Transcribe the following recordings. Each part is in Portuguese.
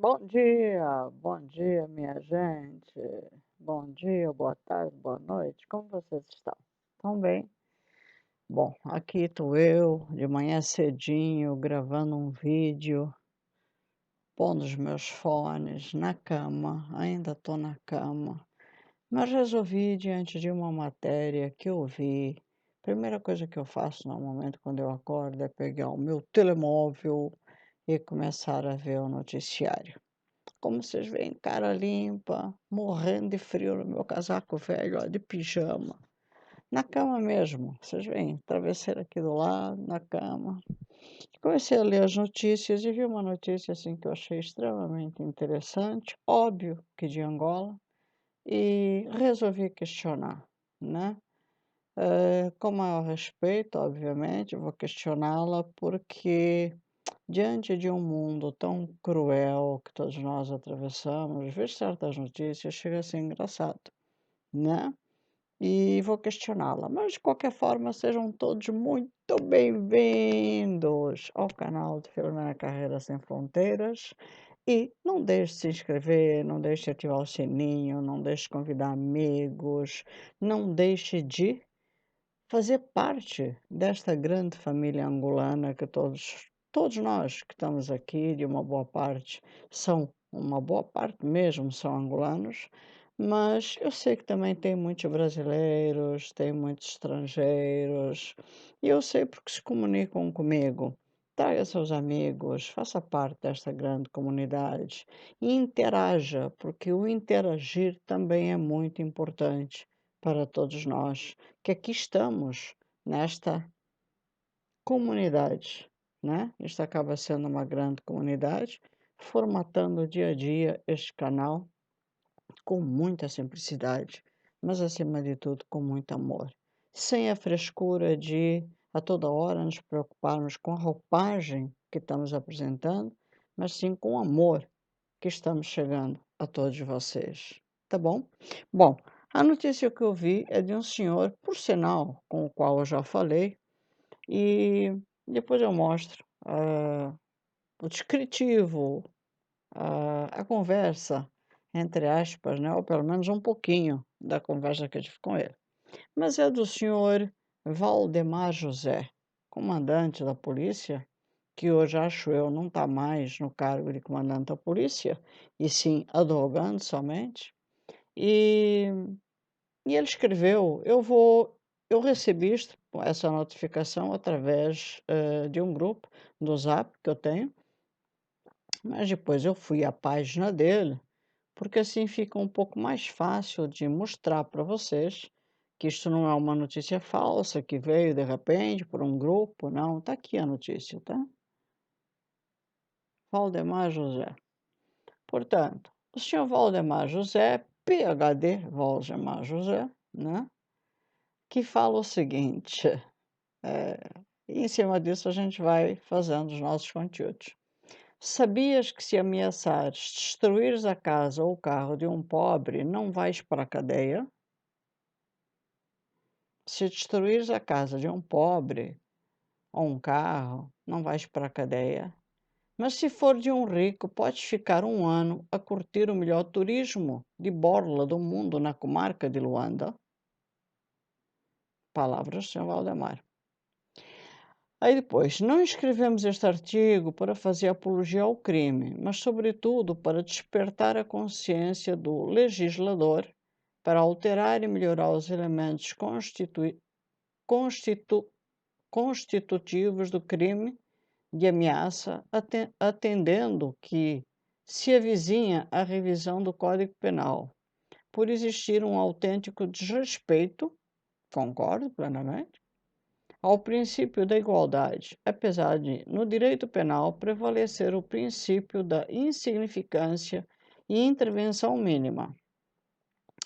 Bom dia, minha gente. Bom dia, boa tarde, boa noite. Como vocês estão? Estão bem? Bom, aqui estou eu, de manhã cedinho, gravando um vídeo, pondo os meus fones na cama, ainda estou na cama, mas resolvi, diante de uma matéria que eu vi, primeira coisa que eu faço no momento quando eu acordo é pegar o meu telemóvel e começar a ver o noticiário. Como vocês veem, cara limpa, morrendo de frio no meu casaco velho, ó, de pijama. Na cama mesmo, vocês veem, travesseiro aqui do lado, na cama. Comecei a ler as notícias e vi uma notícia assim que eu achei extremamente interessante, óbvio que de Angola, e resolvi questionar, né? Com maior respeito, obviamente, vou questioná-la porque diante de um mundo tão cruel que todos nós atravessamos, ver certas notícias chega a ser engraçado, né? E vou questioná-la. Mas, de qualquer forma, sejam todos muito bem-vindos ao canal de Filomena Carreira Sem Fronteiras. E não deixe de se inscrever, não deixe de ativar o sininho, não deixe de convidar amigos, não deixe de fazer parte desta grande família angolana que todos nós que estamos aqui, de uma boa parte, uma boa parte mesmo são angolanos, mas eu sei que também tem muitos brasileiros, tem muitos estrangeiros, e eu sei porque se comunicam comigo. Traga seus amigos, faça parte desta grande comunidade e interaja, porque o interagir também é muito importante para todos nós que aqui estamos nesta comunidade, né? Isto acaba sendo uma grande comunidade, formatando dia a dia este canal com muita simplicidade, mas acima de tudo com muito amor, sem a frescura de a toda hora nos preocuparmos com a roupagem que estamos apresentando, mas sim com o amor que estamos chegando a todos vocês. Tá bom? Bom, a notícia que eu vi é de um senhor, por sinal, com o qual eu já falei, e depois eu mostro o descritivo, a conversa, entre aspas, né? Ou pelo menos um pouquinho da conversa que eu tive com ele. Mas é do senhor Valdemar José, comandante da polícia, que hoje acho eu não está mais no cargo de comandante da polícia, e sim advogando somente. E, e ele escreveu: eu recebi essa notificação através de um grupo do Zap que eu tenho, mas depois eu fui à página dele, porque assim fica um pouco mais fácil de mostrar para vocês que isto não é uma notícia falsa que veio de repente por um grupo, não, está aqui a notícia, tá? Valdemar José. Portanto, o senhor Valdemar José, PhD Valdemar José, né, que fala o seguinte, e em cima disso a gente vai fazendo os nossos conteúdos. Sabias que se ameaçares destruires a casa ou o carro de um pobre, não vais para a cadeia? Se destruires a casa de um pobre ou um carro, não vais para a cadeia. Mas se for de um rico, podes ficar um ano a curtir o melhor turismo de borla do mundo na comarca de Luanda. Palavras de São Valdemar. Aí depois, não escrevemos este artigo para fazer apologia ao crime, mas sobretudo para despertar a consciência do legislador para alterar e melhorar os elementos constitutivos do crime de ameaça, atendendo que se avizinha a revisão do Código Penal, por existir um autêntico desrespeito, concordo plenamente, ao princípio da igualdade, apesar de, no direito penal, prevalecer o princípio da insignificância e intervenção mínima.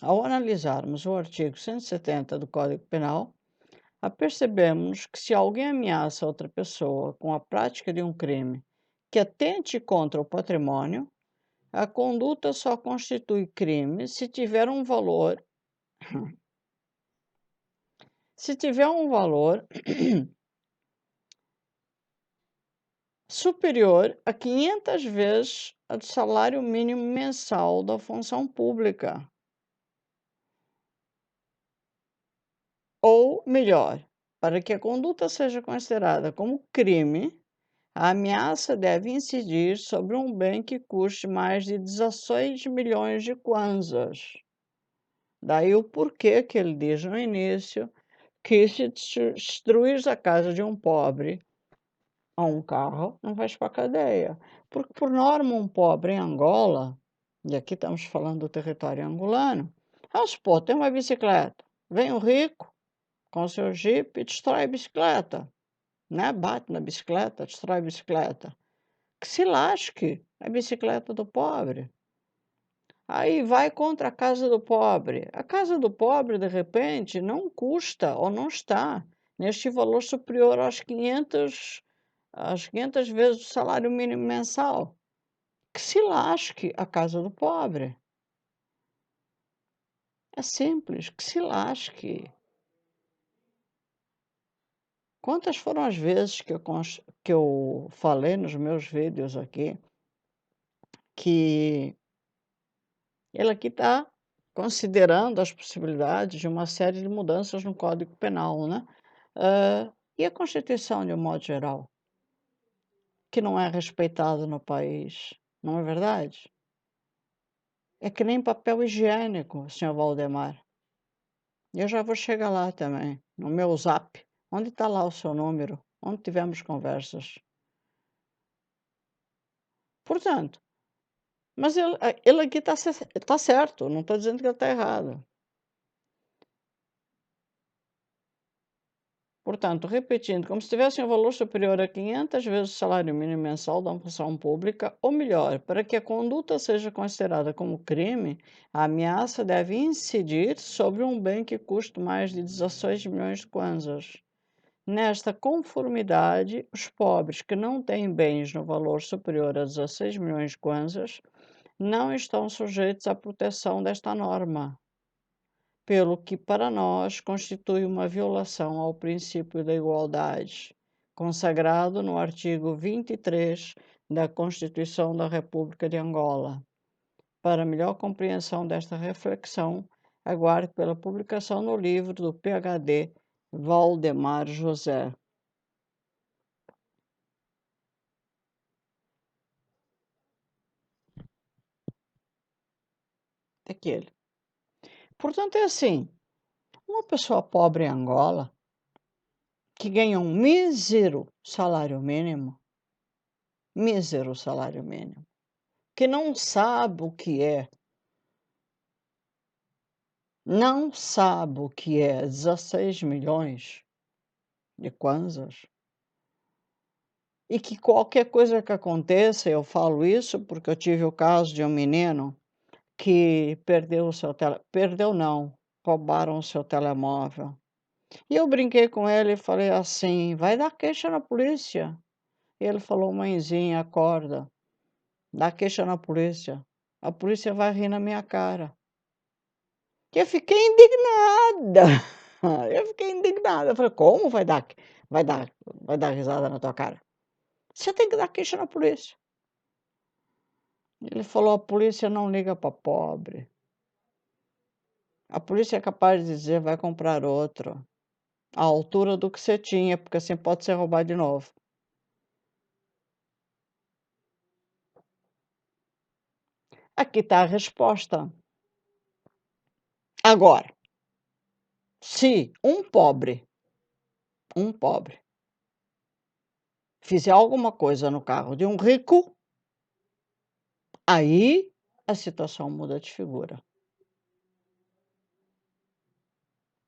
Ao analisarmos o artigo 170 do Código Penal, apercebemos que se alguém ameaça outra pessoa com a prática de um crime que atente contra o patrimônio, a conduta só constitui crime se tiver um valor superior a 500 vezes a do salário mínimo mensal da função pública. Ou melhor, para que a conduta seja considerada como crime, a ameaça deve incidir sobre um bem que custe mais de 16 milhões de kwanzas. Daí o porquê que ele diz no início que se destruir a casa de um pobre ou um carro, não vais para a cadeia. Porque, por norma, um pobre em Angola, e aqui estamos falando do território angolano, vamos supor, tem uma bicicleta, vem o rico com o seu jipe e destrói a bicicleta, né? Bate na bicicleta, destrói a bicicleta. Que se lasque a bicicleta do pobre. Aí vai contra a casa do pobre. A casa do pobre, de repente, não custa ou não está neste valor superior às 500 vezes o salário mínimo mensal. Que se lasque a casa do pobre. É simples, que se lasque. Quantas foram as vezes que eu falei nos meus vídeos aqui que ele aqui está considerando as possibilidades de uma série de mudanças no Código Penal, né? E a Constituição, de um modo geral, que não é respeitada no país, não é verdade? É que nem papel higiênico, senhor Valdemar. Eu já vou chegar lá também, no meu zap. Onde está lá o seu número? Onde tivemos conversas? Portanto, mas ele aqui está certo, não estou dizendo que ele está errado. Portanto, repetindo, como se tivesse um valor superior a 500 vezes o salário mínimo mensal da função pública, ou melhor, para que a conduta seja considerada como crime, a ameaça deve incidir sobre um bem que custe mais de 16 milhões de kwanzas. Nesta conformidade, os pobres que não têm bens no valor superior a 16 milhões de kwanzas não estão sujeitos à proteção desta norma, pelo que para nós constitui uma violação ao princípio da igualdade, consagrado no artigo 23 da Constituição da República de Angola. Para melhor compreensão desta reflexão, aguarde pela publicação no livro do PhD Valdemar José. Daquele. Portanto, é assim, uma pessoa pobre em Angola, que ganha um mísero salário mínimo, que não sabe o que é, não sabe o que é 16 milhões de kwanzas, e que qualquer coisa que aconteça, eu falo isso porque eu tive o caso de um menino que perdeu o seu perdeu não, roubaram o seu telemóvel. E eu brinquei com ele e falei assim: vai dar queixa na polícia. E ele falou: mãezinha, acorda, dá queixa na polícia. A polícia vai rir na minha cara. E eu fiquei indignada. Eu fiquei indignada. Eu falei: como vai dar, vai dar risada na tua cara? Você tem que dar queixa na polícia. Ele falou: a polícia não liga para pobre. A polícia é capaz de dizer: vai comprar outro. À altura do que você tinha, porque assim pode ser roubado de novo. Aqui está a resposta. Agora, se um pobre, fizer alguma coisa no carro de um rico, aí a situação muda de figura.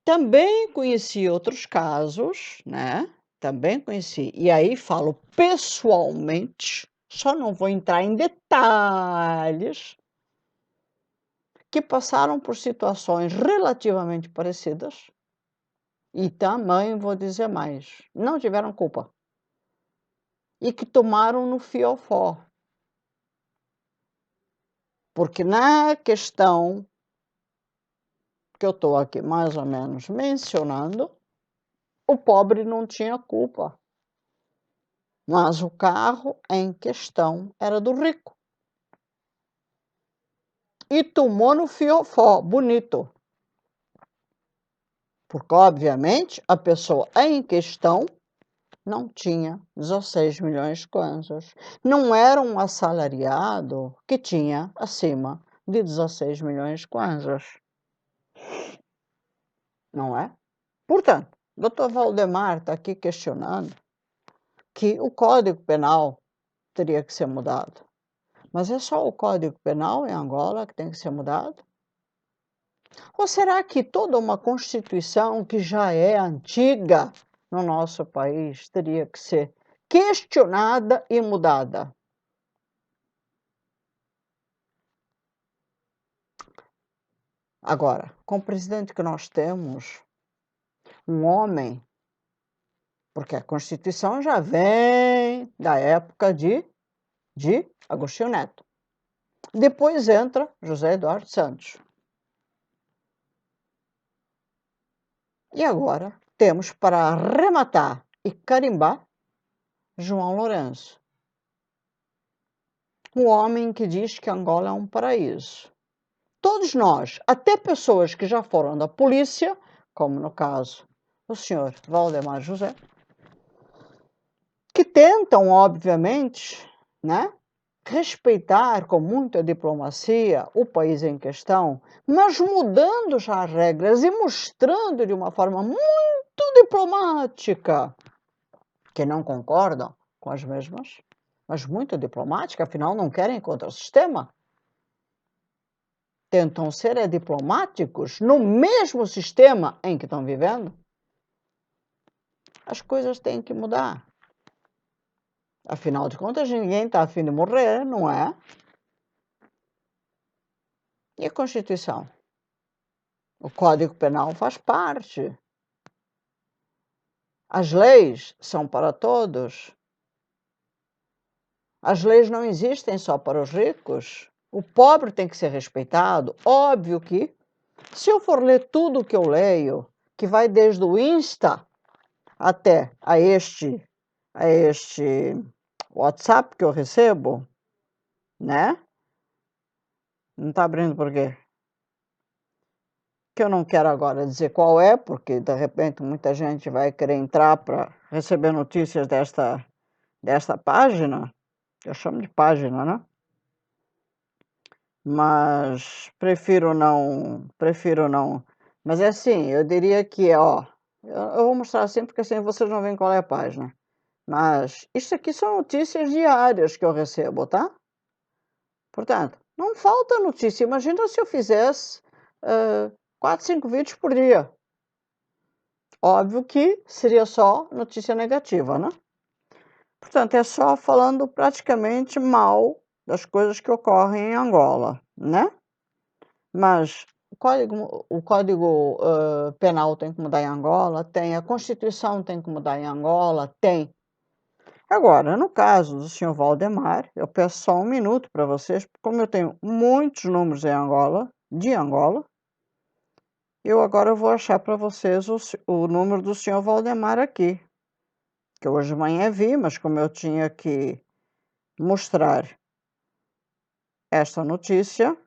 Também conheci outros casos, né? Também conheci. E aí falo pessoalmente, só não vou entrar em detalhes, que passaram por situações relativamente parecidas e também vou dizer mais, não tiveram culpa e que tomaram no fiofó. Porque na questão que eu estou aqui mais ou menos mencionando, o pobre não tinha culpa. mas o carro em questão era do rico. E tomou no fiofó, bonito. Porque, obviamente, a pessoa em questão não tinha 16 milhões de kwanzas. Não era um assalariado que tinha acima de 16 milhões de kwanzas. Não é? Portanto, o Dr. Valdemar está aqui questionando que o Código Penal teria que ser mudado. Mas é só o Código Penal em Angola que tem que ser mudado? Ou será que toda uma Constituição que já é antiga no nosso país teria que ser questionada e mudada? Agora, com o presidente que nós temos, um homem, porque a Constituição já vem da época de Agostinho Neto. Depois entra José Eduardo Santos. E agora temos para arrematar e carimbar João Lourenço. Um homem que diz que Angola é um paraíso. Todos nós, até pessoas que já foram da polícia, como no caso o senhor Valdemar José, que tentam, obviamente, né, respeitar com muita diplomacia o país em questão, mas mudando já as regras e mostrando de uma forma muito diplomática que não concordam com as mesmas, mas muito diplomática, afinal não querem contra o sistema. Tentam ser diplomáticos no mesmo sistema em que estão vivendo. As coisas têm que mudar. Afinal de contas, ninguém está a fim de morrer, não é? E a Constituição? O Código Penal faz parte. As leis são para todos. As leis não existem só para os ricos. O pobre tem que ser respeitado. Óbvio que, se eu for ler tudo o que eu leio, que vai desde o Insta até a este WhatsApp que eu recebo, né? Não está abrindo por quê? Que eu não quero agora dizer qual é, porque de repente muita gente vai querer entrar para receber notícias desta página. Eu chamo de página, né? Mas prefiro não. Mas é assim, eu diria que, ó, eu vou mostrar assim porque assim vocês não veem qual é a página. Mas isso aqui são notícias diárias que eu recebo, tá? Portanto, não falta notícia. Imagina se eu fizesse 4, 5 vídeos por dia. Óbvio que seria só notícia negativa, né? Portanto, é só falando praticamente mal das coisas que ocorrem em Angola, né? Mas o código penal tem que mudar em Angola, tem, a Constituição tem que mudar em Angola, tem. Agora, no caso do senhor Valdemar, eu peço só um minuto para vocês, como eu tenho muitos números em Angola, de Angola, eu agora vou achar para vocês o número do senhor Valdemar aqui, que hoje de manhã vi, mas como eu tinha que mostrar esta notícia,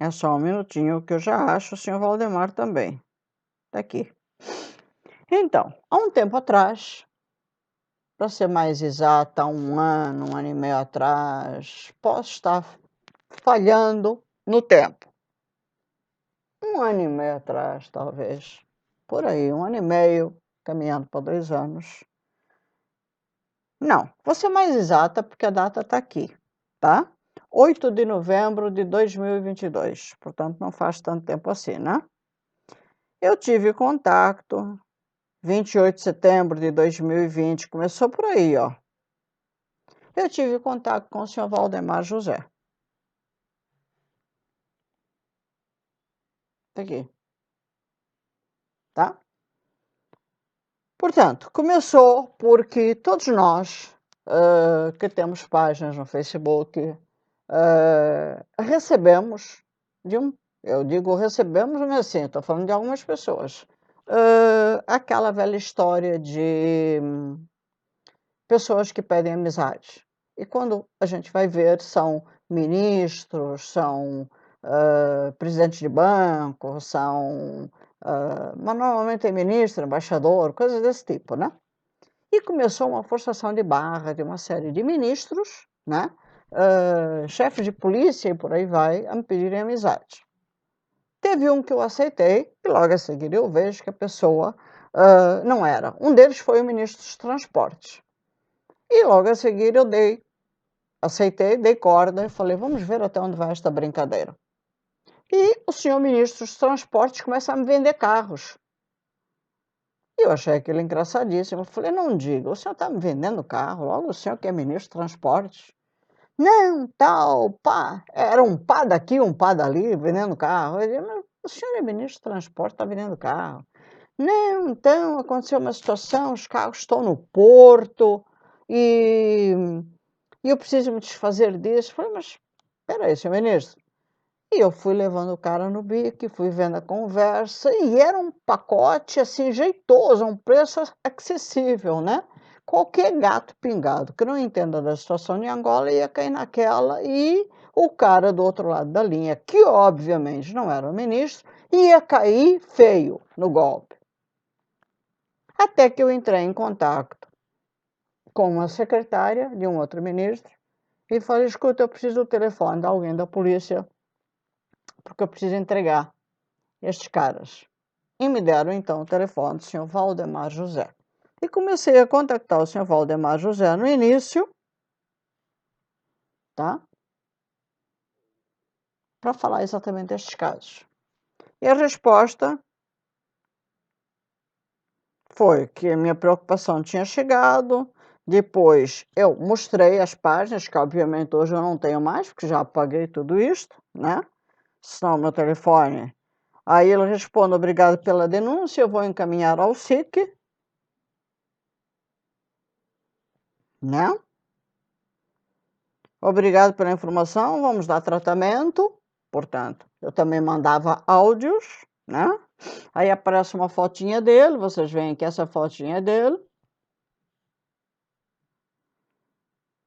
é só um minutinho que eu já acho o senhor Valdemar também. Tá aqui. Então, há um tempo atrás, para ser mais exata, um ano e meio atrás, posso estar falhando no tempo. Um ano e meio atrás, talvez. Por aí, um ano e meio, caminhando para 2 anos. Não, vou ser mais exata porque a data está aqui, tá? 8 de novembro de 2022, portanto não faz tanto tempo assim, né? Eu tive contato, 28 de setembro de 2020, começou por aí, ó. Eu tive contato com o senhor Valdemar José. Tá aqui. Tá? Portanto, começou porque todos nós que temos páginas no Facebook recebemos eu digo recebemos, não é assim, estou falando de algumas pessoas, aquela velha história de pessoas que pedem amizade. E quando a gente vai ver, são ministros, são presidentes de banco, são. Mas normalmente é ministro, embaixador, coisas desse tipo, né? E começou uma forçação de barra de uma série de ministros, né? Chefes de polícia e por aí vai, a me pedirem amizade. Teve um que eu aceitei, e logo a seguir eu vejo que a pessoa não era. Um deles foi o ministro dos Transportes. E logo a seguir eu aceitei, dei corda e falei, vamos ver até onde vai esta brincadeira. E o senhor ministro dos Transportes começa a me vender carros. E eu achei aquilo engraçadíssimo. Eu falei, não diga, o senhor está me vendendo carro, logo o senhor que é ministro dos Transportes. Não, tal, pá. Era um pá daqui, um pá dali, vendendo carro. Eu disse, mas o senhor é ministro do transporte, está vendendo carro. Não, então aconteceu uma situação, os carros estão no porto e eu preciso me desfazer disso. Eu falei, mas espera aí, senhor ministro. E eu fui levando o cara no bico, fui vendo a conversa, e era um pacote assim jeitoso, a um preço acessível, né? Qualquer gato pingado que não entenda da situação de Angola ia cair naquela, e o cara do outro lado da linha, que obviamente não era o ministro, ia cair feio no golpe. Até que eu entrei em contato com uma secretária de um outro ministro e falei, escuta, eu preciso do telefone de alguém da polícia, porque eu preciso entregar estes caras. E me deram então o telefone do senhor Valdemar José. E comecei a contactar o senhor Valdemar José no início, tá? Para falar exatamente destes casos. E a resposta foi que a minha preocupação tinha chegado. Depois eu mostrei as páginas, que obviamente hoje eu não tenho mais, porque já apaguei tudo isto, né? Senão meu telefone. Aí ele responde, obrigado pela denúncia, eu vou encaminhar ao SIC, né? Obrigado pela informação, vamos dar tratamento. Portanto, eu também mandava áudios, né? Aí aparece uma fotinha dele, vocês veem que essa fotinha é dele.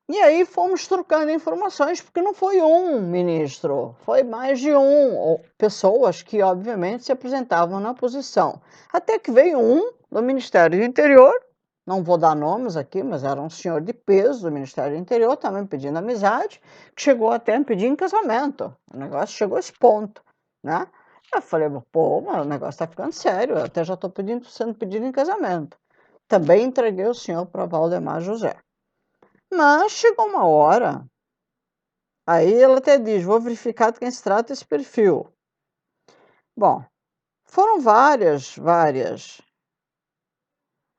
E aí fomos trocando informações, porque não foi um ministro, foi mais de pessoas que, obviamente, se apresentavam na posição. Até que veio um do Ministério do Interior, não vou dar nomes aqui, mas era um senhor de peso do Ministério do Interior, também pedindo amizade, que chegou até a me pedir em casamento. O negócio chegou a esse ponto, né? Eu falei, pô, mas o negócio está ficando sério, eu até já estou sendo pedido em casamento. Também entreguei o senhor para Valdemar José. Mas chegou uma hora, aí ela até diz, vou verificar de quem se trata esse perfil. Bom, foram várias.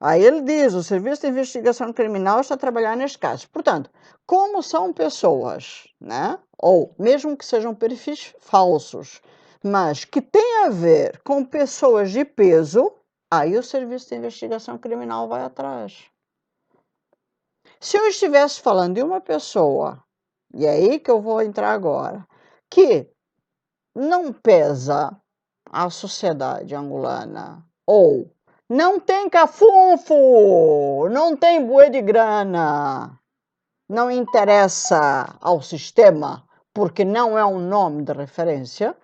Aí ele diz, o Serviço de Investigação Criminal está a trabalhar neste caso. Portanto, como são pessoas, né? Ou mesmo que sejam perfis falsos, mas que tem a ver com pessoas de peso, aí o Serviço de Investigação Criminal vai atrás. Se eu estivesse falando de uma pessoa, e é aí que eu vou entrar agora, que não pesa a sociedade angolana, ou não tem cafunfo, não tem bué de grana, não interessa ao sistema, porque não é um nome de referência,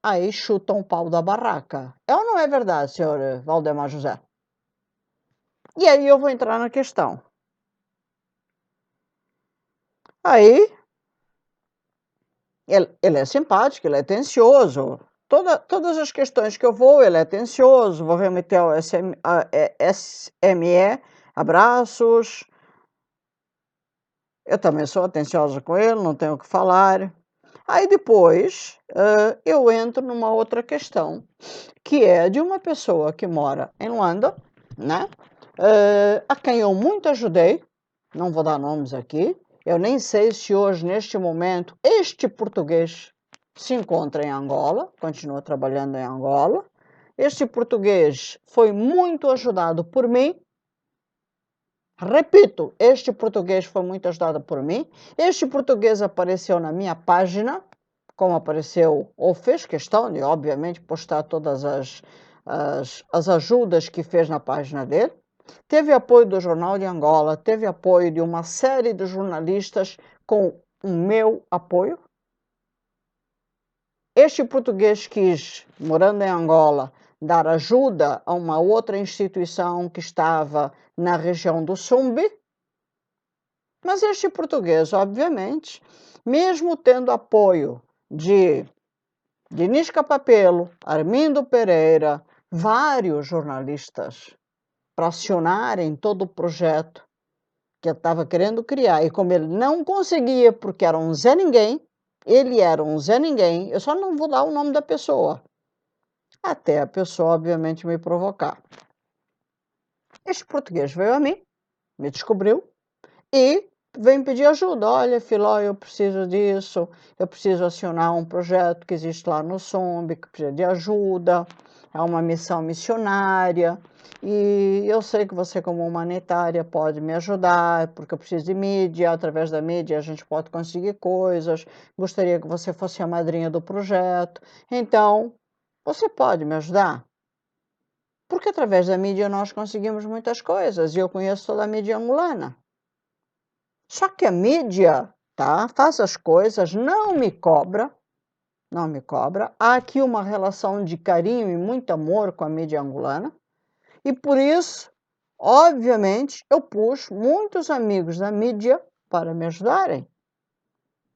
aí chutam o pau da barraca. É ou não é verdade, senhor Valdemar José? E aí eu vou entrar na questão. Aí ele é simpático, ele é atencioso. Todas as questões que eu vou, ele é atencioso. Vou remeter ao SME, abraços. Eu também sou atenciosa com ele, não tenho o que falar. Aí depois eu entro numa outra questão, que é de uma pessoa que mora em Luanda, né? A quem eu muito ajudei, não vou dar nomes aqui, eu nem sei se hoje, neste momento, este português se encontra em Angola, continua trabalhando em Angola. Este português foi muito ajudado por mim. Repito, este português foi muito ajudado por mim. Este português apareceu na minha página, como apareceu, ou fez questão de, obviamente, postar todas as as ajudas que fez na página dele. Teve apoio do Jornal de Angola, teve apoio de uma série de jornalistas com o meu apoio. Este português quis, morando em Angola, dar ajuda a uma outra instituição que estava na região do Sumbe. Mas este português, obviamente, mesmo tendo apoio de Dinis Capapelo, Armindo Pereira, vários jornalistas para acionarem todo o projeto que eu estava querendo criar, e como ele não conseguia, porque era um Zé Ninguém, ele era um Zé Ninguém, eu só não vou dar o nome da pessoa, até a pessoa, obviamente, me provocar. Este português veio a mim, me descobriu, e vem pedir ajuda. Olha, Filó, eu preciso disso, eu preciso acionar um projeto que existe lá no Sombe, que precisa de ajuda, é uma missão missionária, e eu sei que você, como humanitária, pode me ajudar, porque eu preciso de mídia, através da mídia a gente pode conseguir coisas, gostaria que você fosse a madrinha do projeto, então, você pode me ajudar? Porque através da mídia nós conseguimos muitas coisas, e eu conheço toda a mídia angolana. Só que a mídia, tá, faz as coisas, não me cobra, não me cobra. Há aqui uma relação de carinho e muito amor com a mídia angolana. E por isso, obviamente, eu pus muitos amigos da mídia para me ajudarem.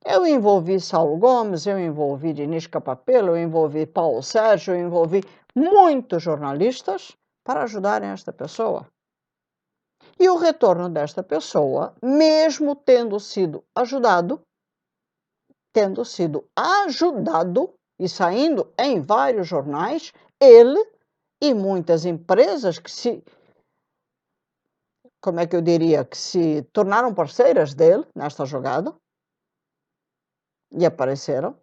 Eu envolvi Saulo Gomes, eu envolvi Dinis Capapelo, eu envolvi Paulo Sérgio, eu envolvi muitos jornalistas para ajudarem esta pessoa. E o retorno desta pessoa, mesmo tendo sido ajudado e saindo em vários jornais, ele e muitas empresas que como é que eu diria, que se tornaram parceiras dele nesta jogada e apareceram.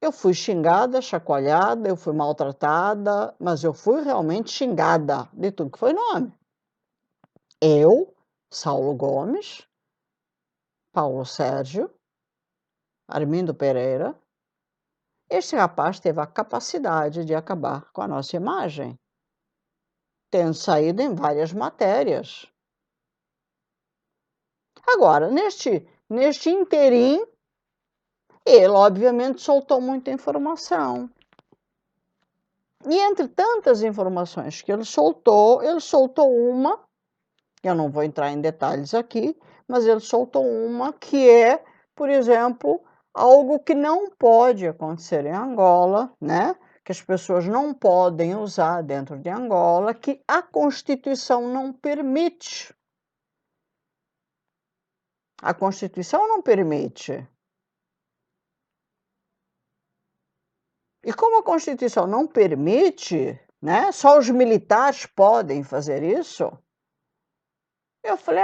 Eu fui xingada, chacoalhada, eu fui maltratada, mas eu fui realmente xingada de tudo que foi nome. Eu, Saulo Gomes, Paulo Sérgio, Armindo Pereira. Este rapaz teve a capacidade de acabar com a nossa imagem, tendo saído em várias matérias. Agora, neste interim, ele obviamente soltou muita informação. E entre tantas informações que ele soltou uma, eu não vou entrar em detalhes aqui, mas ele soltou uma que é, por exemplo, algo que não pode acontecer em Angola, né? Que as pessoas não podem usar dentro de Angola, que a Constituição não permite. A Constituição não permite. E como a Constituição não permite, né? Só os militares podem fazer isso. Eu falei,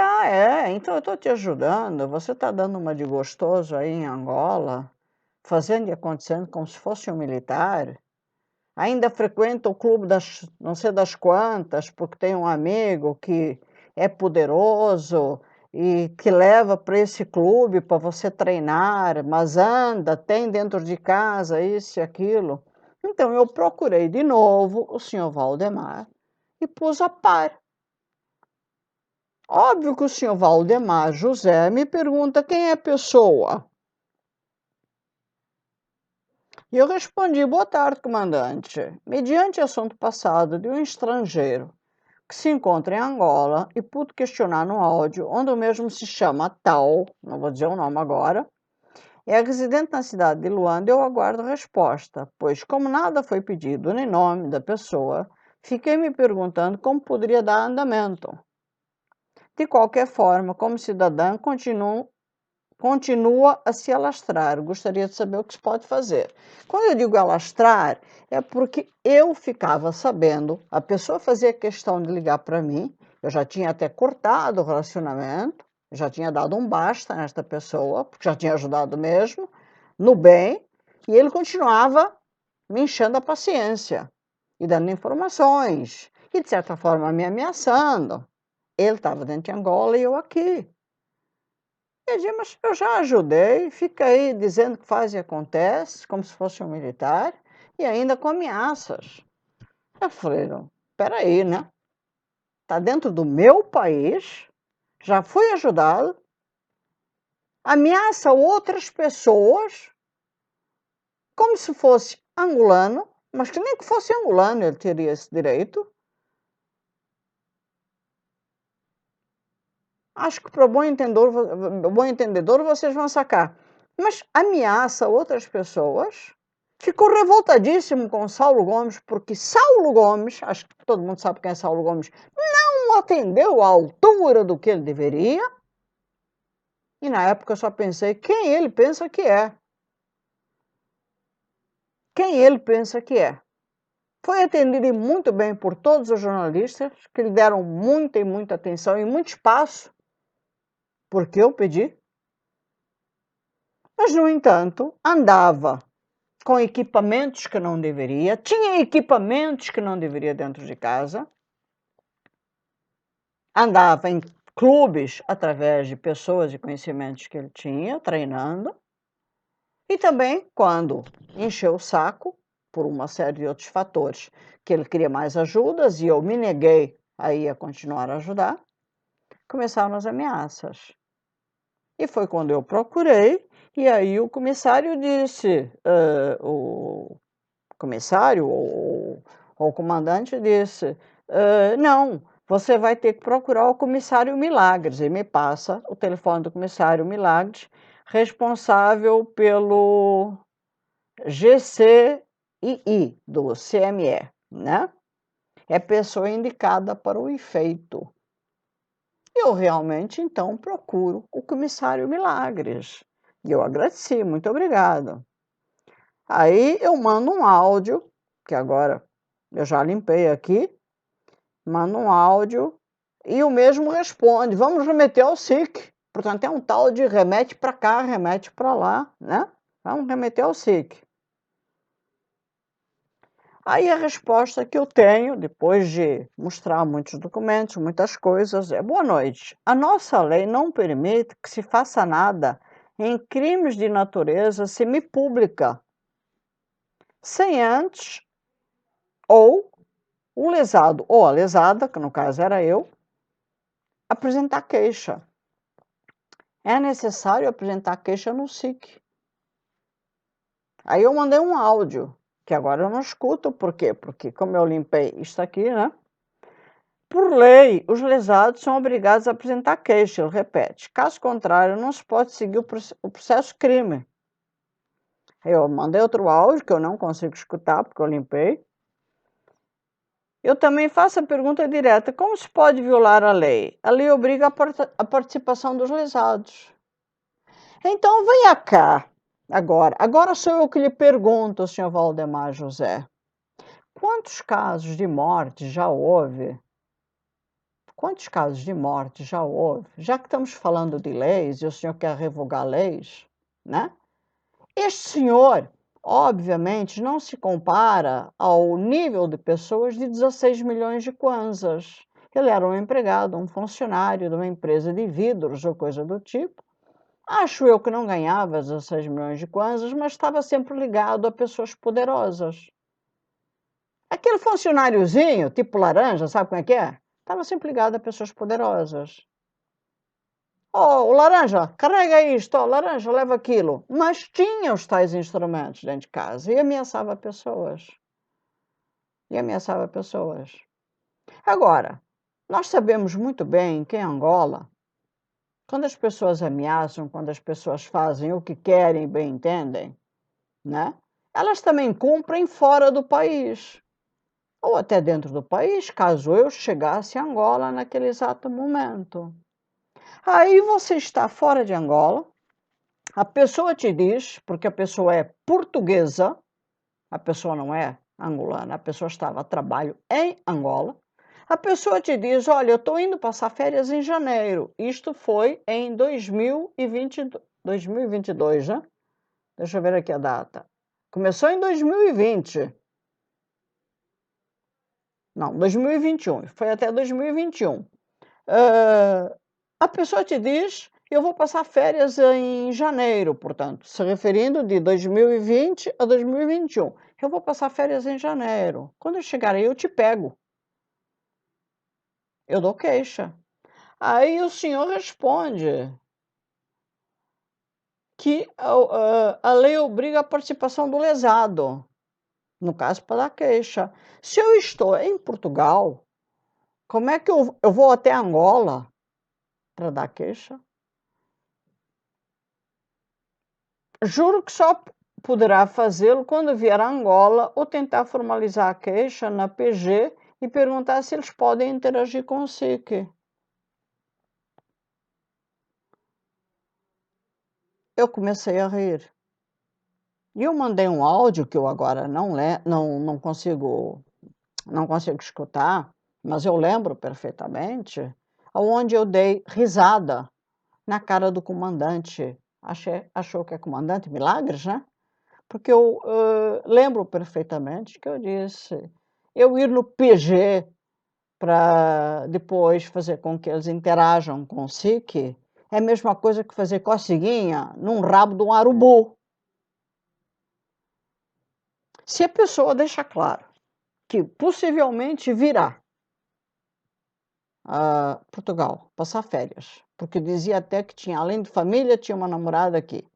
então eu estou te ajudando, você está dando uma de gostoso aí em Angola, fazendo e acontecendo como se fosse um militar. Ainda frequenta o clube das não sei das quantas, porque tem um amigo que é poderoso e que leva para esse clube para você treinar, mas anda, tem dentro de casa isso e aquilo. Então eu procurei de novo o senhor Valdemar e pus a par. Óbvio que o senhor Valdemar José me pergunta quem é a pessoa. E eu respondi, boa tarde, comandante. Mediante assunto passado de um estrangeiro que se encontra em Angola e pude questionar no áudio, onde o mesmo se chama tal, não vou dizer o nome agora, é residente na cidade de Luanda, eu aguardo resposta, pois como nada foi pedido nem nome da pessoa, fiquei me perguntando como poderia dar andamento. De qualquer forma, como cidadã, continua a se alastrar. Gostaria de saber o que se pode fazer. Quando eu digo alastrar, é porque eu ficava sabendo, a pessoa fazia questão de ligar para mim, eu já tinha até cortado o relacionamento, já tinha dado um basta nesta pessoa, porque já tinha ajudado mesmo, no bem, e ele continuava me enchendo a paciência e dando informações, e de certa forma me ameaçando. Ele estava dentro de Angola e eu aqui. Eu disse, mas eu já ajudei, fica aí dizendo que faz e acontece, como se fosse um militar, e ainda com ameaças. Eu falei, não, peraí, né? Tá dentro do meu país, já fui ajudado, ameaça outras pessoas como se fosse angolano, mas que nem que fosse angolano ele teria esse direito. Acho que para bom entendedor vocês vão sacar. Mas ameaça outras pessoas. Ficou revoltadíssimo com Saulo Gomes, porque Saulo Gomes, acho que todo mundo sabe quem é Saulo Gomes, não atendeu à altura do que ele deveria. E na época eu só pensei, quem ele pensa que é? Quem ele pensa que é? Foi atendido muito bem por todos os jornalistas, que lhe deram muita e muita atenção e muito espaço, porque eu pedi. Mas, no entanto, andava com equipamentos que não deveria, tinha equipamentos que não deveria dentro de casa, andava em clubes através de pessoas e conhecimentos que ele tinha, treinando, e também, quando encheu o saco, por uma série de outros fatores, que ele queria mais ajudas e eu me neguei a continuar a ajudar, começaram as ameaças. E foi quando eu procurei, e aí o comissário disse, o comissário ou o comandante disse, não, você vai ter que procurar o comissário Milagres, e me passa o telefone do comissário Milagres, responsável pelo GCII, do CME, né? É pessoa indicada para o efeito. Eu realmente, então, procuro o comissário Milagres. E eu agradeci, muito obrigada. Aí eu mando um áudio, que agora eu já limpei aqui, mando um áudio e o mesmo responde, vamos remeter ao SIC. Portanto, é um tal de remete para cá, remete para lá, né? Vamos remeter ao SIC. Aí a resposta que eu tenho, depois de mostrar muitos documentos, muitas coisas, é: boa noite. A nossa lei não permite que se faça nada em crimes de natureza semipública, sem antes ou o lesado ou a lesada, que no caso era eu, apresentar queixa. É necessário apresentar queixa no SIC. Aí eu mandei um áudio, que agora eu não escuto, por quê? Porque como eu limpei isso aqui, né? Por lei, os lesados são obrigados a apresentar queixa, ele repete. Caso contrário, não se pode seguir o processo crime. Eu mandei outro áudio, que eu não consigo escutar, porque eu limpei. Eu também faço a pergunta direta: como se pode violar a lei? A lei obriga a participação dos lesados. Então, venha cá, agora. Agora sou eu que lhe pergunto, senhor Valdemar José. Quantos casos de morte já houve? Quantos casos de morte já houve? Já que estamos falando de leis e o senhor quer revogar leis, né? Este senhor, obviamente, não se compara ao nível de pessoas de 16 milhões de kwanzas. Ele era um empregado, um funcionário de uma empresa de vidros ou coisa do tipo. Acho eu que não ganhava 16 milhões de kwanzas, mas estava sempre ligado a pessoas poderosas. Aquele funcionáriozinho, tipo laranja, sabe como é que é? Estava sempre ligado a pessoas poderosas. Oh, o laranja, carrega isto, oh, laranja, leva aquilo. Mas tinha os tais instrumentos dentro de casa e ameaçava pessoas. E ameaçava pessoas. Agora, nós sabemos muito bem que em Angola, quando as pessoas ameaçam, quando as pessoas fazem o que querem e bem entendem, né? Elas também cumprem fora do país. Ou até dentro do país, caso eu chegasse a Angola naquele exato momento. Aí você está fora de Angola, a pessoa te diz, porque a pessoa é portuguesa, a pessoa não é angolana, a pessoa estava a trabalho em Angola, a pessoa te diz, olha, eu estou indo passar férias em janeiro. Isto foi em 2022, né? Deixa eu ver aqui a data. Começou em 2020. Não, 2021. Foi até 2021. A pessoa te diz, Eu vou passar férias em janeiro, portanto, se referindo de 2020 a 2021. Eu vou passar férias em janeiro. Quando eu chegar aí, eu te pego. Eu dou queixa. Aí o senhor responde que a lei obriga a participação do lesado, no caso, para dar queixa. Se eu estou em Portugal, como é que eu vou até Angola para dar queixa? Juro que só poderá fazê-lo quando vier a Angola ou tentar formalizar a queixa na PG e perguntar se eles podem interagir com o SIC. Eu comecei a rir. E eu mandei um áudio que eu agora não consigo escutar, mas eu lembro perfeitamente, onde eu dei risada na cara do comandante. Achou que é comandante Milagres, né? Porque eu lembro perfeitamente que eu disse, eu ir no PG para depois fazer com que eles interajam com o SIC é a mesma coisa que fazer coceguinha num rabo de um urubu. Se a pessoa deixa claro que possivelmente virá a Portugal passar férias, porque dizia até que tinha, além de família, tinha uma namorada aqui,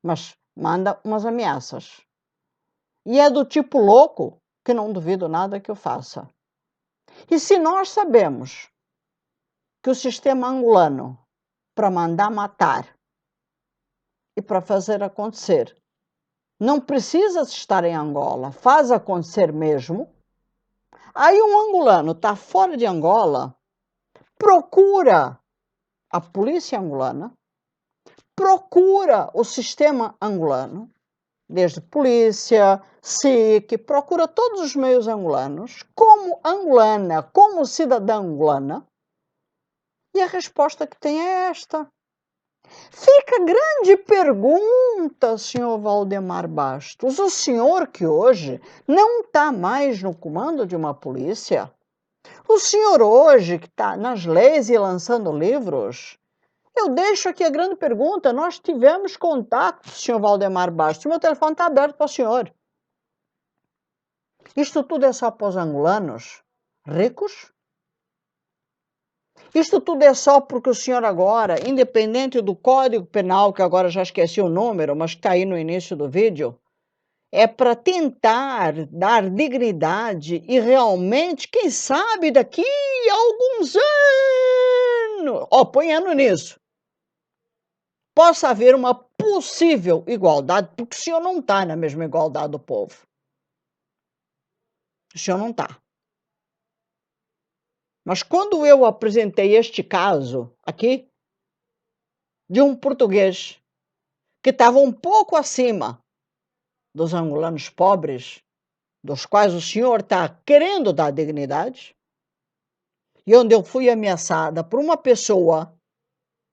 mas manda umas ameaças. E é do tipo louco que não duvido nada que eu faça. E se nós sabemos que o sistema angolano, para mandar matar e para fazer acontecer, não precisa estar em Angola, faz acontecer mesmo, aí um angolano está fora de Angola, procura a polícia angolana, procura o sistema angolano, desde polícia, SIC, procura todos os meios angolanos, como angolana, como cidadã angolana, e a resposta que tem é esta. Fica a grande pergunta, senhor Valdemar Bastos. O senhor que hoje não está mais no comando de uma polícia, o senhor hoje que está nas leis e lançando livros, eu deixo aqui a grande pergunta. Nós tivemos contato, senhor Valdemar Bastos, meu telefone está aberto para o senhor. Isto tudo é só para os angolanos ricos? Isto tudo é só porque o senhor agora, independente do Código Penal, que agora já esqueci o número, mas que está aí no início do vídeo, é para tentar dar dignidade e realmente, quem sabe daqui a alguns anos, põe ano nisso, possa haver uma possível igualdade, porque o senhor não está na mesma igualdade do povo. O senhor não está. Mas quando eu apresentei este caso aqui, de um português que estava um pouco acima dos angolanos pobres, dos quais o senhor está querendo dar dignidade, e onde eu fui ameaçada por uma pessoa,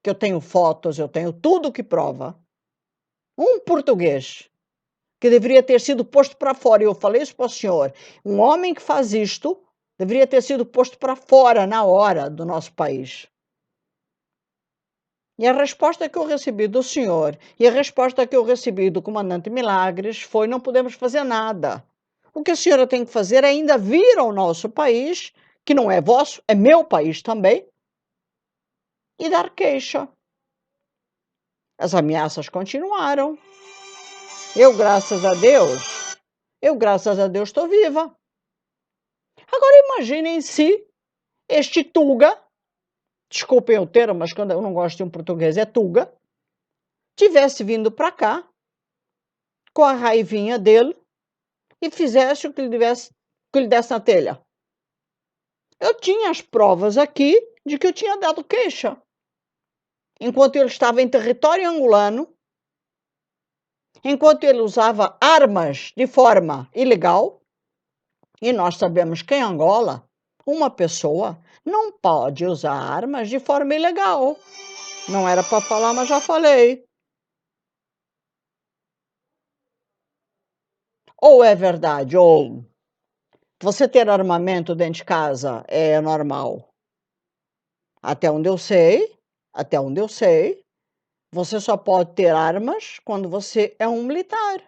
que eu tenho fotos, eu tenho tudo que prova, um português, que deveria ter sido posto para fora, e eu falei isso para o senhor, um homem que faz isto, deveria ter sido posto para fora na hora do nosso país. E a resposta que eu recebi do senhor e a resposta que eu recebi do comandante Milagres foi: não podemos fazer nada. O que a senhora tem que fazer é ainda vir ao nosso país, que não é vosso, é meu país também, e dar queixa. As ameaças continuaram. Graças a Deus, estou viva. Agora imaginem se este Tuga, desculpem o termo, mas quando eu não gosto de um português é Tuga, tivesse vindo para cá, com a raivinha dele, e fizesse o que lhe desse na telha. Eu tinha as provas aqui de que eu tinha dado queixa. Enquanto ele estava em território angolano, enquanto ele usava armas de forma ilegal, e nós sabemos que em Angola, uma pessoa não pode usar armas de forma ilegal. Não era para falar, mas já falei. Ou é verdade, ou você ter armamento dentro de casa é normal. Até onde eu sei, Até onde eu sei, você só pode ter armas quando você é um militar.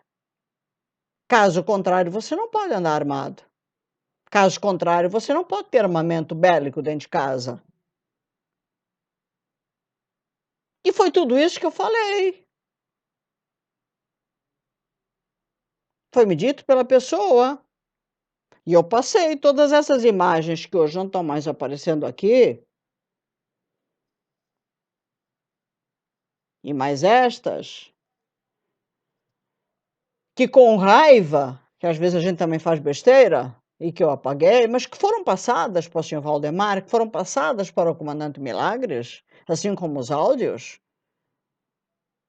Caso contrário, você não pode andar armado. Caso contrário, você não pode ter armamento bélico dentro de casa. E foi tudo isso que eu falei. Foi-me dito pela pessoa. E eu passei todas essas imagens que hoje não estão mais aparecendo aqui, e mais estas, que com raiva, que às vezes a gente também faz besteira, e que eu apaguei, mas que foram passadas para o senhor Valdemar, que foram passadas para o comandante Milagres, assim como os áudios,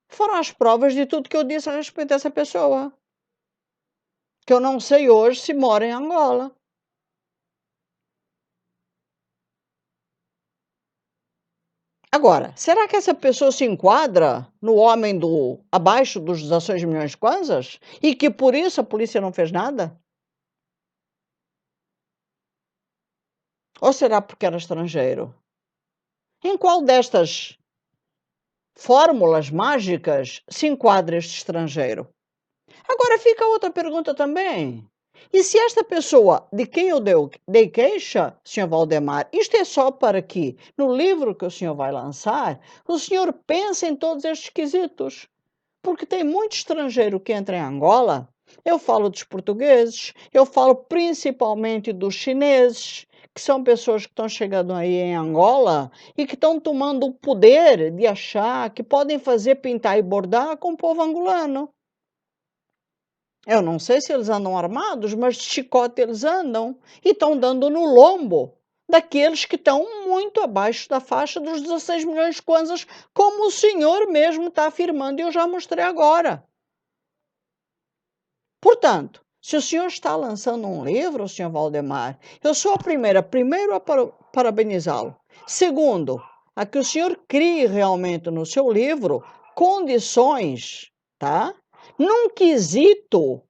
foram as provas de tudo que eu disse a respeito dessa pessoa, que eu não sei hoje se mora em Angola. Agora, será que essa pessoa se enquadra no homem do abaixo dos 16 milhões de kwanzas? E que por isso a polícia não fez nada? Ou será porque era estrangeiro? Em qual destas fórmulas mágicas se enquadra este estrangeiro? Agora fica outra pergunta também. E se esta pessoa de quem eu dei queixa, senhor Valdemar, isto é só para que, no livro que o senhor vai lançar, o senhor pense em todos estes quesitos? Porque tem muito estrangeiro que entra em Angola. Eu falo dos portugueses, eu falo principalmente dos chineses, que são pessoas que estão chegando aí em Angola e que estão tomando o poder de achar que podem fazer pintar e bordar com o povo angolano. Eu não sei se eles andam armados, mas de chicote eles andam e estão dando no lombo daqueles que estão muito abaixo da faixa dos 16 milhões de kwanzas, como o senhor mesmo está afirmando e eu já mostrei agora. Portanto, se o senhor está lançando um livro, senhor Valdemar, eu sou a primeira, primeiro a parabenizá-lo. Segundo, a que o senhor crie realmente no seu livro condições, tá? Num quesito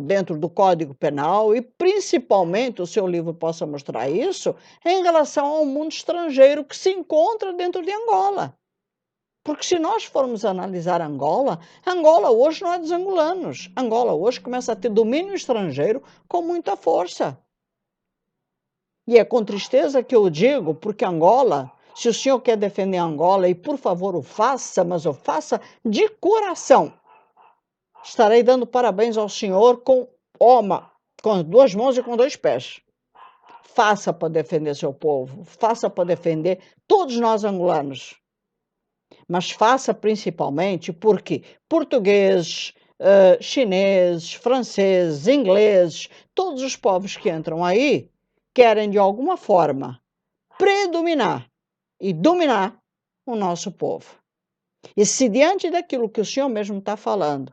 dentro do Código Penal e principalmente o seu livro possa mostrar isso em relação ao mundo estrangeiro que se encontra dentro de Angola. Porque se nós formos analisar Angola, Angola hoje não é dos angolanos. Angola hoje começa a ter domínio estrangeiro com muita força. E é com tristeza que eu digo, porque Angola, se o senhor quer defender Angola, e por favor o faça, mas o faça de coração. Estarei dando parabéns ao senhor com 2 mãos e com 2 pés. Faça para defender seu povo, faça para defender todos nós angolanos. Mas faça principalmente porque portugueses, chineses, franceses, ingleses, todos os povos que entram aí querem de alguma forma predominar e dominar o nosso povo. E se diante daquilo que o senhor mesmo está falando,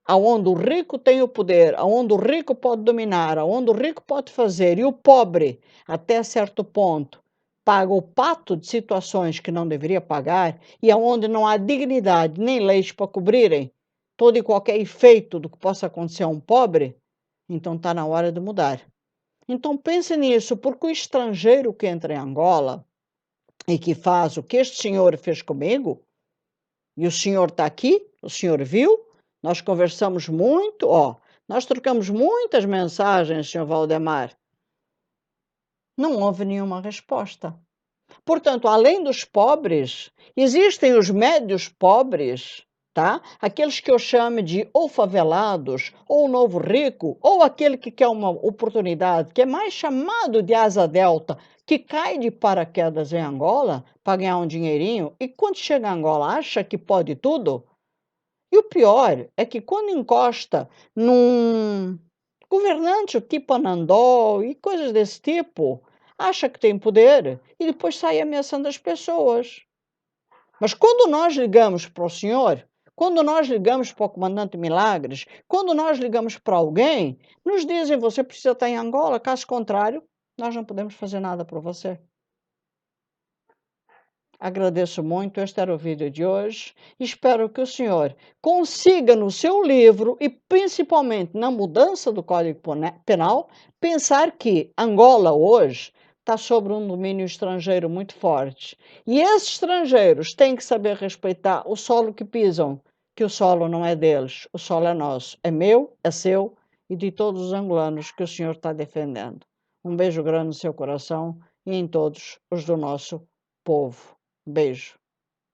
aonde o rico tem o poder, aonde o rico pode dominar, aonde o rico pode fazer, e o pobre, até certo ponto, paga o pato de situações que não deveria pagar, e aonde não há dignidade nem leis para cobrirem todo e qualquer efeito do que possa acontecer a um pobre, então está na hora de mudar. Então pense nisso, porque o estrangeiro que entra em Angola e que faz o que este senhor fez comigo, e o senhor está aqui, o senhor viu, nós conversamos muito, nós trocamos muitas mensagens, senhor Valdemar. Não houve nenhuma resposta. Portanto, além dos pobres, existem os médios pobres, tá? Aqueles que eu chamo de ou favelados, ou o novo rico, ou aquele que quer uma oportunidade, que é mais chamado de asa delta, que cai de paraquedas em Angola para ganhar um dinheirinho e quando chega a Angola acha que pode tudo. E o pior é que quando encosta num governante tipo Anandó e coisas desse tipo, acha que tem poder e depois sai ameaçando as pessoas. Mas quando nós ligamos para o senhor, quando nós ligamos para o comandante Milagres, quando nós ligamos para alguém, nos dizem: você precisa estar em Angola, caso contrário, nós não podemos fazer nada por você. Agradeço muito, este era o vídeo de hoje. Espero que o senhor consiga no seu livro e principalmente na mudança do Código Penal pensar que Angola hoje está sobre um domínio estrangeiro muito forte. E esses estrangeiros têm que saber respeitar o solo que pisam, que o solo não é deles, o solo é nosso, é meu, é seu e de todos os angolanos que o senhor está defendendo. Um beijo grande no seu coração e em todos os do nosso povo. Beijo.